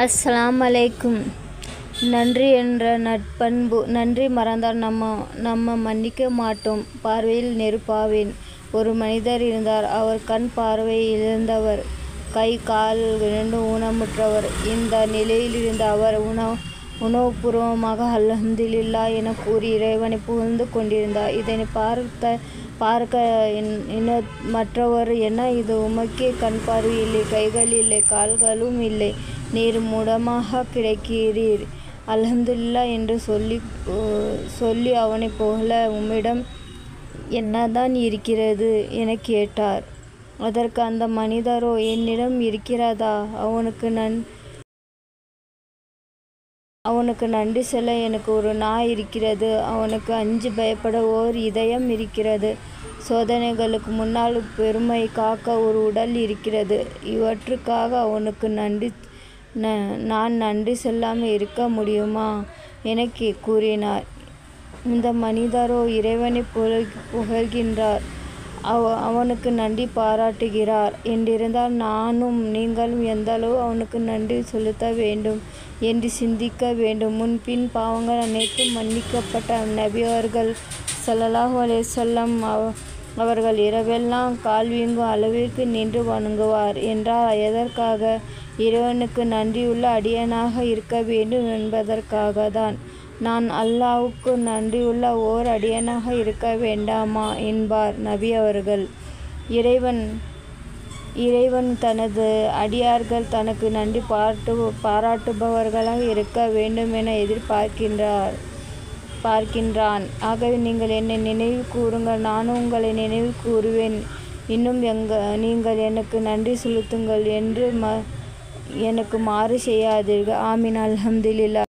அஸ்ஸலாமு அலைக்கும். நன்றி என்ற நட்பண்பு. நன்றி மறந்தால் நம்ம மன்னிக்க மாட்டோம். பார்வையில் நெருப்பாவேன். ஒரு மனிதர் இருந்தார். அவர் கண் பார்வை இழந்தவர், கை கால் இரண்டும் ஊனமுற்றவர். இந்த நிலையிலிருந்த அவர் உணவுபூர்வமாக அல்ஹம்துலில்லாஹ் என கூறி இறைவனை புகழ்ந்து கொண்டிருந்தார். இதனை பார்க்க மற்றவர், என்ன இது, உமக்கே கண் பார்வை இல்லை, கைகள் இல்லை, கால்களும் இல்லை, நீர் முடமாக கிடக்கிறீர், அல்ஹம்துலில்லாஹ் என்று சொல்லி அவனை புகழ உம்மிடம் என்னதான் இருக்கிறது என கேட்டார். அதற்கு அந்த மனிதரோ, என்னிடம் இருக்கிறதா, அவனுக்கு நன்றி சொல்ல எனக்கு ஒரு நாய் இருக்கிறது, அவனுக்கு அஞ்சி பயப்பட ஓர் இதயம் இருக்கிறது, சோதனைகளுக்கு முன்னால் பெருமை காக்க ஒரு உடல் இருக்கிறது, இவற்றுக்காக அவனுக்கு நான் நன்றி சொல்லாமல் இருக்க முடியுமா என கூறினார். இந்த மனிதரோ இறைவனை புகழ்கின்றார், அவனுக்கு நன்றி பாராட்டுகிறார் என்றிருந்தால் நானும் நீங்களும் எந்தளவு அவனுக்கு நன்றி செலுத்த வேண்டும் என்று சிந்திக்க வேண்டும். முன்பின் பாவங்கள் அனைத்தும் மன்னிக்கப்பட்ட நபி அவர்கள் ஸல்லல்லாஹு அலைஹி வஸல்லம் அவர்கள் இரவெல்லாம் கால் வீங்கும் அளவிற்கு நின்று வணங்குவார் என்றால் எதற்காக? இறைவனுக்கு நன்றியுள்ள அடியானாக இருக்க வேண்டும் என்பதற்காக தான். நான் அல்லாஹ்வுக்கு நன்றியுள்ள ஓர் அடியானாக இருக்க வேண்டாமா என்பார் நபி அவர்கள். இறைவன் தனது அடியார்கள் தனக்கு நன்றி பாராட்டுபவர்களாக இருக்க வேண்டும் என எதிர்பார்க்கின்றான். ஆகவே நீங்கள் என்னை நினைவு கூறுங்கள், நானும் உங்களை நினைவு கூறுவேன். இன்னும் நீங்கள் எனக்கு நன்றி செலுத்துங்கள் என்று எனக்கு மாறு செய்யாதீர்கள். ஆமீன். அல்ஹம்துலில்லாஹ்.